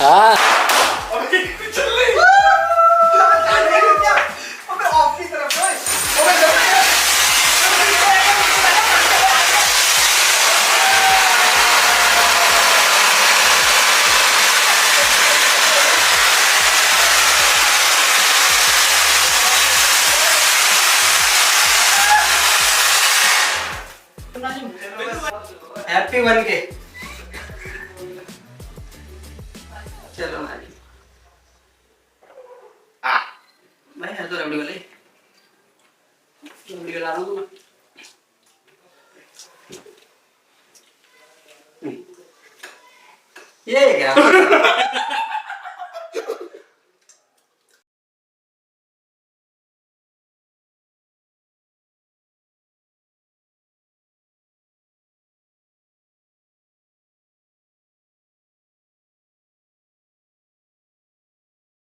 हाँ अबे चल ले अबे ऑफ की तरफ है अबे चल ले हैप्पी बन के चलो नानी भाई है तो रबड़ी वाले रबड़ी ला रहा हूँ मैं ये क्या